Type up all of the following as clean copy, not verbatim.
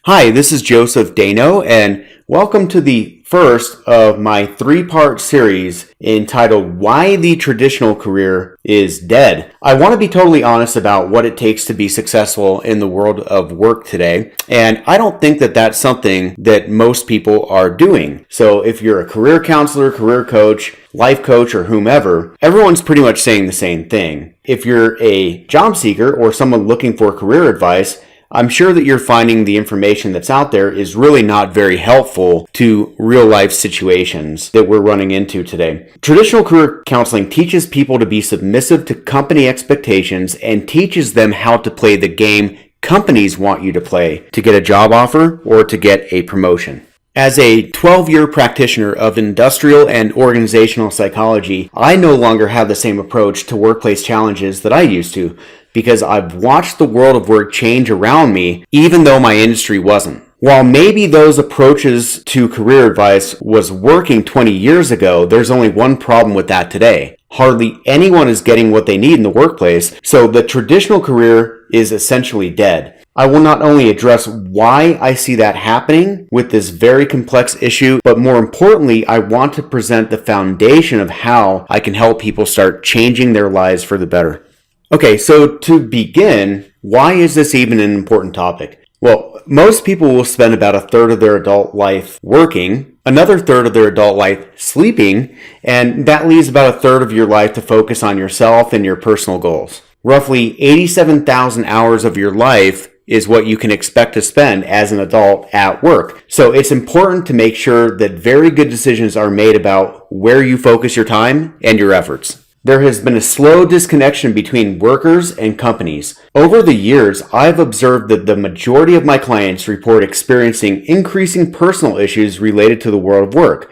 Hi, this is Joseph Dano, and welcome to the first of my three-part series entitled Why the Traditional Career is Dead. I want to be totally honest about what it takes to be successful in the world of work today, and I don't think that that's something that most people are doing. So if you're a career counselor, career coach, life coach, or whomever, everyone's pretty much saying the same thing. If you're a job seeker or someone looking for career advice, I'm sure that you're finding the information that's out there is really not very helpful to real life situations that we're running into today. Traditional career counseling teaches people to be submissive to company expectations and teaches them how to play the game companies want you to play to get a job offer or to get a promotion. As a 12-year practitioner of industrial and organizational psychology, I no longer have the same approach to workplace challenges that I used to, because I've watched the world of work change around me, even though my industry wasn't. While maybe those approaches to career advice was working 20 years ago, there's only one problem with that today. Hardly anyone is getting what they need in the workplace, so the traditional career is essentially dead. I will not only address why I see that happening with this very complex issue, but more importantly, I want to present the foundation of how I can help people start changing their lives for the better. Okay, so to begin, why is this even an important topic? Well, most people will spend about a third of their adult life working, another third of their adult life sleeping, and that leaves about a third of your life to focus on yourself and your personal goals. Roughly 87,000 hours of your life is what you can expect to spend as an adult at work. So it's important to make sure that very good decisions are made about where you focus your time and your efforts. There has been a slow disconnection between workers and companies. Over the years, I've observed that the majority of my clients report experiencing increasing personal issues related to the world of work.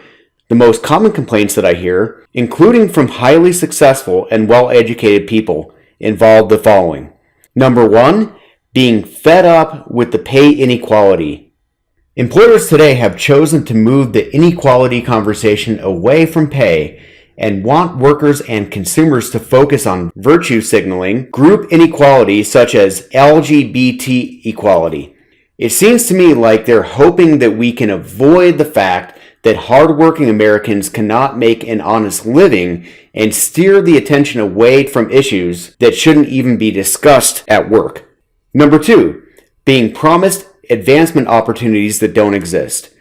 The most common complaints that I hear, including from highly successful and well-educated people, involve the following. Number one, being fed up with the pay inequality. Employers today have chosen to move the inequality conversation away from pay and want workers and consumers to focus on virtue signaling, group inequality such as LGBT equality. It seems to me like they're hoping that we can avoid the fact that hardworking Americans cannot make an honest living and steer the attention away from issues that shouldn't even be discussed at work. Number two, being promised advancement opportunities that don't exist.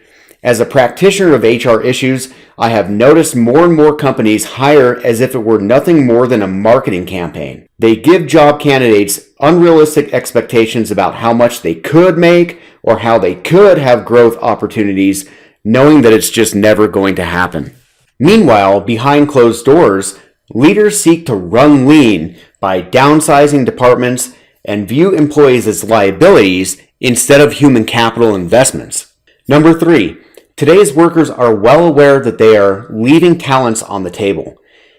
As a practitioner of HR issues, I have noticed more and more companies hire as if it were nothing more than a marketing campaign. They give job candidates unrealistic expectations about how much they could make or how they could have growth opportunities, knowing that it's just never going to happen. Meanwhile, behind closed doors, leaders seek to run lean by downsizing departments and view employees as liabilities instead of human capital investments. Number three, today's workers are well aware that they are leaving talents on the table.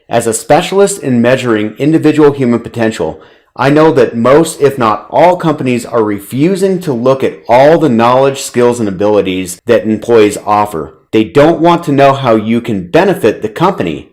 As a specialist in measuring individual human potential, I know that most, if not all, companies are refusing to look at all the knowledge, skills, and abilities that employees offer. They don't want to know how you can benefit the company.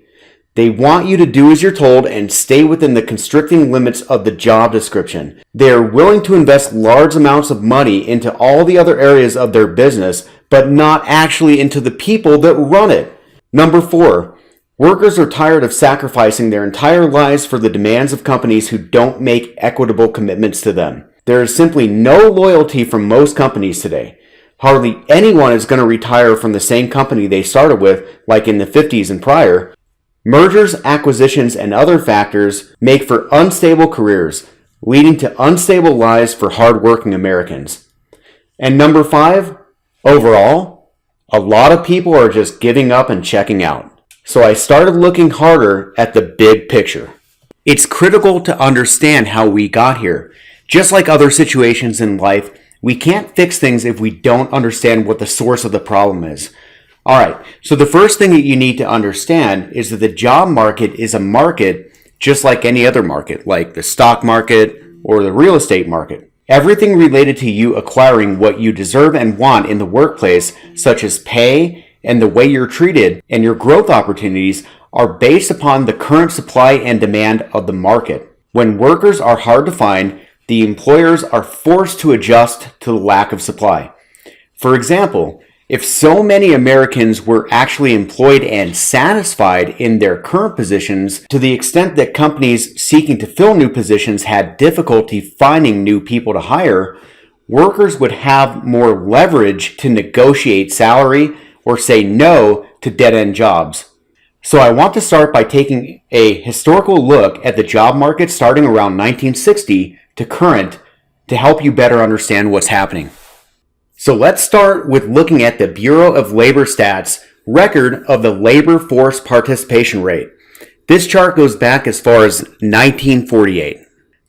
They want you to do as you're told and stay within the constricting limits of the job description. They are willing to invest large amounts of money into all the other areas of their business, but not actually into the people that run it. Number four, workers are tired of sacrificing their entire lives for the demands of companies who don't make equitable commitments to them. There is simply no loyalty from most companies today. Hardly anyone is going to retire from the same company they started with, like in the 50s and prior. Mergers, acquisitions, and other factors make for unstable careers, leading to unstable lives for hardworking Americans. And number five, overall, a lot of people are just giving up and checking out. So I started looking harder at the big picture. It's critical to understand how we got here. Just like other situations in life, we can't fix things if we don't understand what the source of the problem is. Alright, so the first thing that you need to understand is that the job market is a market just like any other market, like the stock market or the real estate market. Everything related to you acquiring what you deserve and want in the workplace, such as pay and the way you're treated and your growth opportunities, are based upon the current supply and demand of the market. When workers are hard to find, the employers are forced to adjust to the lack of supply. For example, if so many Americans were actually employed and satisfied in their current positions to the extent that companies seeking to fill new positions had difficulty finding new people to hire, workers would have more leverage to negotiate salary or say no to dead-end jobs. So I want to start by taking a historical look at the job market starting around 1960 to current to help you better understand what's happening. So let's start with looking at the Bureau of Labor Stats record of the labor force participation rate. This chart goes back as far as 1948.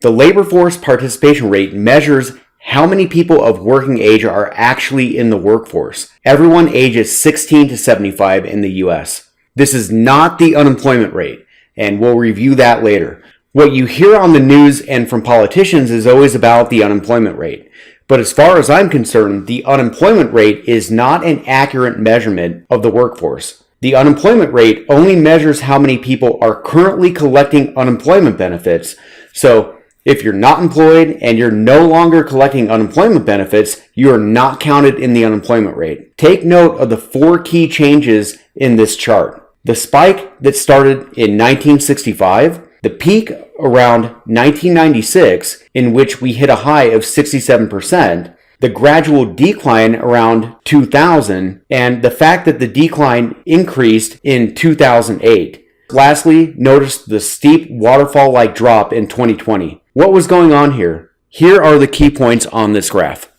The labor force participation rate measures how many people of working age are actually in the workforce. Everyone ages 16 to 75 in the US. This is not the unemployment rate, and we'll review that later. What you hear on the news and from politicians is always about the unemployment rate. But as far as I'm concerned, the unemployment rate is not an accurate measurement of the workforce. The unemployment rate only measures how many people are currently collecting unemployment benefits. So if you're not employed and you're no longer collecting unemployment benefits, you are not counted in the unemployment rate. Take note of the 4 key changes in this chart. The spike that started in 1965, the peak around 1996, in which we hit a high of 67%, the gradual decline around 2000, and the fact that the decline increased in 2008. Lastly, notice the steep waterfall-like drop in 2020. What was going on here? Here are the key points on this graph.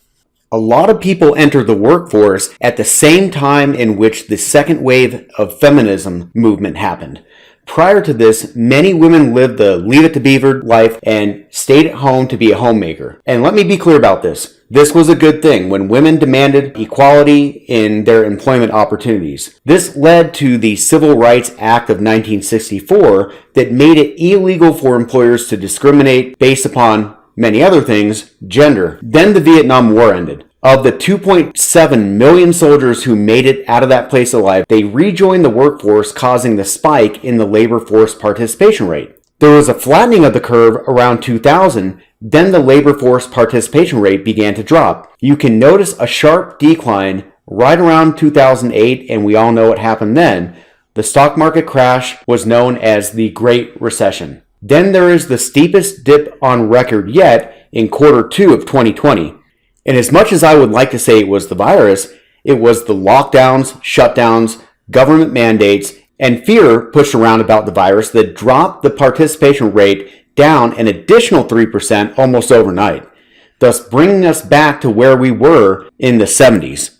A lot of people entered the workforce at the same time in which the second wave of feminism movement happened. Prior to this, many women lived the leave it to beaver life and stayed at home to be a homemaker. And let me be clear about this. This was a good thing when women demanded equality in their employment opportunities. This led to the Civil Rights Act of 1964 that made it illegal for employers to discriminate based upon many other things, gender. Then the Vietnam War ended. Of the 2.7 million soldiers who made it out of that place alive, they rejoined the workforce, causing the spike in the labor force participation rate. There was a flattening of the curve around 2000, then the labor force participation rate began to drop. You can notice a sharp decline right around 2008, and we all know what happened then. The stock market crash was known as the Great Recession. Then there is the steepest dip on record yet in Q2 of 2020. And as much as I would like to say it was the virus, it was the lockdowns, shutdowns, government mandates, and fear pushed around about the virus that dropped the participation rate down an additional 3% almost overnight, thus bringing us back to where we were in the 70s.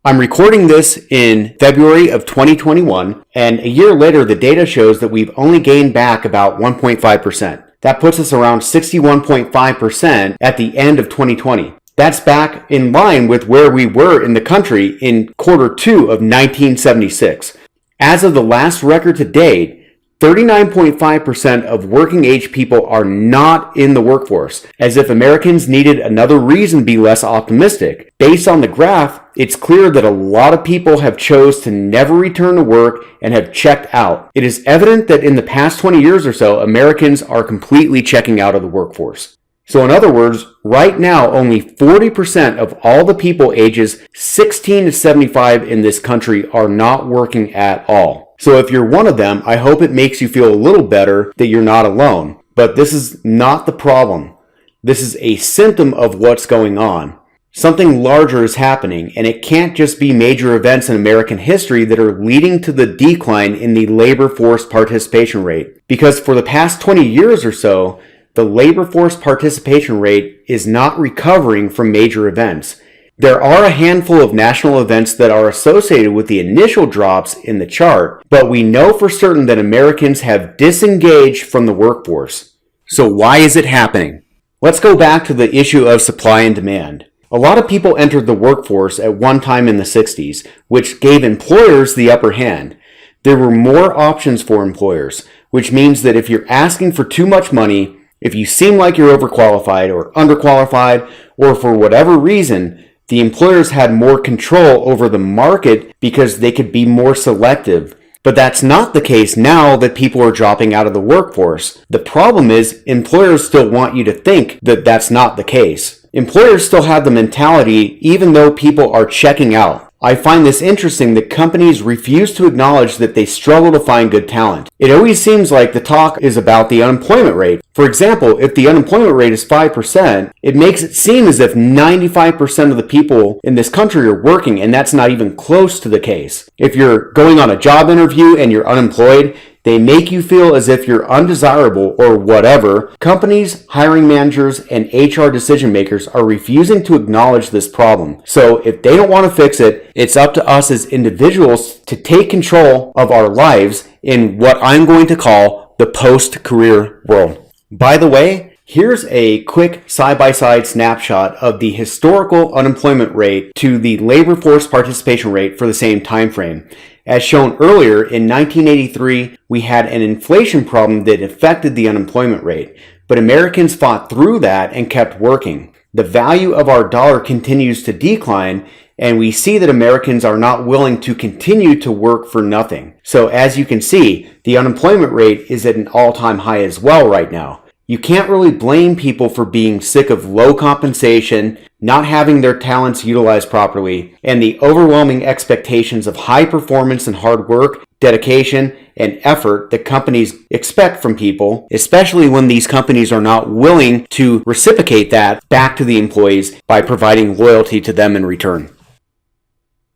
I'm recording this in February of 2021, and a year later the data shows that we've only gained back about 1.5%. That puts us around 61.5% at the end of 2020. That's back in line with where we were in the country in Q2 of 1976. As of the last record to date, 39.5% of working age people are not in the workforce, as if Americans needed another reason to be less optimistic. Based on the graph, it's clear that a lot of people have chose to never return to work and have checked out. It is evident that in the past 20 years or so, Americans are completely checking out of the workforce. So in other words, right now, only 40% of all the people ages 16 to 75 in this country are not working at all. So if you're one of them, I hope it makes you feel a little better that you're not alone. But this is not the problem. This is a symptom of what's going on. Something larger is happening, and it can't just be major events in American history that are leading to the decline in the labor force participation rate. Because for the past 20 years or so, the labor force participation rate is not recovering from major events. There are a handful of national events that are associated with the initial drops in the chart, but we know for certain that Americans have disengaged from the workforce. So why is it happening? Let's go back to the issue of supply and demand. A lot of people entered the workforce at one time in the 60s, which gave employers the upper hand. There were more options for employers, which means that if you're asking for too much money, if you seem like you're overqualified or underqualified, or for whatever reason, the employers had more control over the market because they could be more selective. But that's not the case now that people are dropping out of the workforce. The problem is employers still want you to think that that's not the case. Employers still have the mentality even though people are checking out. I find this interesting that companies refuse to acknowledge that they struggle to find good talent. It always seems like the talk is about the unemployment rate. For example, if the unemployment rate is 5%, it makes it seem as if 95% of the people in this country are working, and that's not even close to the case. If you're going on a job interview and you're unemployed, they make you feel as if you're undesirable or whatever. Companies, hiring managers, and HR decision makers are refusing to acknowledge this problem. So if they don't want to fix it, it's up to us as individuals to take control of our lives in what I'm going to call the post-career world. By the way, here's a quick side-by-side snapshot of the historical unemployment rate to the labor force participation rate for the same time frame. As shown earlier, in 1983, we had an inflation problem that affected the unemployment rate, but Americans fought through that and kept working. The value of our dollar continues to decline, and we see that Americans are not willing to continue to work for nothing. So as you can see, the unemployment rate is at an all-time high as well right now. You can't really blame people for being sick of low compensation, not having their talents utilized properly, and the overwhelming expectations of high performance and hard work, dedication, and effort that companies expect from people, especially when these companies are not willing to reciprocate that back to the employees by providing loyalty to them in return.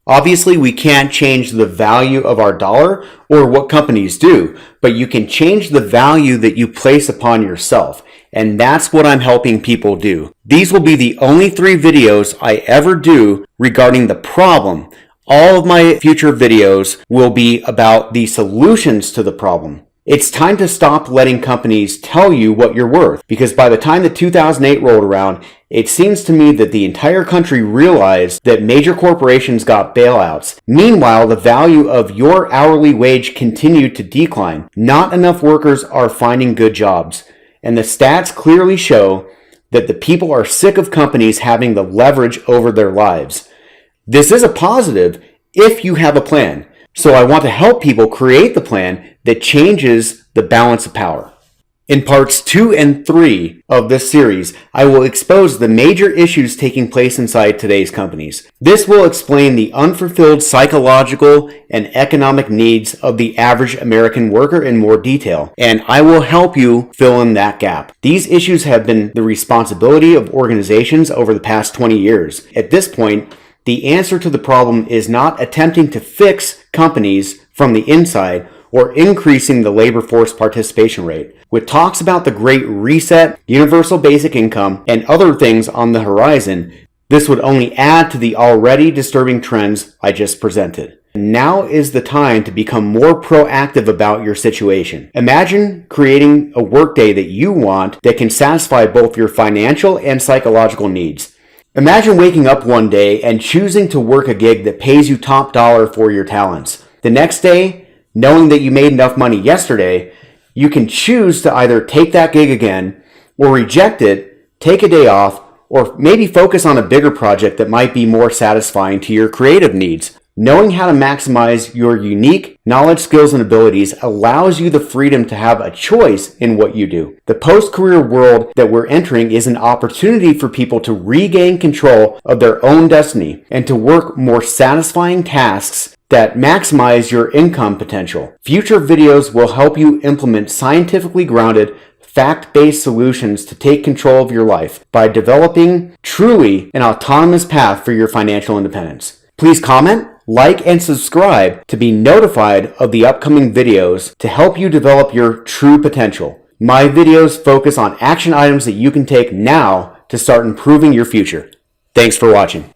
Obviously, we can't change the value of our dollar or what companies do, but you can change the value that you place upon yourself. And that's what I'm helping people do. These will be the only 3 videos I ever do regarding the problem. All of my future videos will be about the solutions to the problem. It's time to stop letting companies tell you what you're worth, because by the time that 2008 rolled around, it seems to me that the entire country realized that major corporations got bailouts. Meanwhile, the value of your hourly wage continued to decline. Not enough workers are finding good jobs. And the stats clearly show that the people are sick of companies having the leverage over their lives. This is a positive if you have a plan. So I want to help people create the plan that changes the balance of power. In parts 2 and 3 of this series, I will expose the major issues taking place inside today's companies. This will explain the unfulfilled psychological and economic needs of the average American worker in more detail, and I will help you fill in that gap. These issues have been the responsibility of organizations over the past 20 years. At this point, the answer to the problem is not attempting to fix companies from the inside or increasing the labor force participation rate. With talks about the Great Reset, universal basic income, and other things on the horizon, this would only add to the already disturbing trends I just presented. Now is the time to become more proactive about your situation. Imagine creating a workday that you want that can satisfy both your financial and psychological needs. Imagine waking up one day and choosing to work a gig that pays you top dollar for your talents. The next day, knowing that you made enough money yesterday, you can choose to either take that gig again or reject it, take a day off, or maybe focus on a bigger project that might be more satisfying to your creative needs. Knowing how to maximize your unique knowledge, skills, and abilities allows you the freedom to have a choice in what you do. The post-career world that we're entering is an opportunity for people to regain control of their own destiny and to work more satisfying tasks that maximize your income potential. Future videos will help you implement scientifically grounded, fact-based solutions to take control of your life by developing truly an autonomous path for your financial independence. Please comment, like, and subscribe to be notified of the upcoming videos to help you develop your true potential. My videos focus on action items that you can take now to start improving your future. Thanks for watching.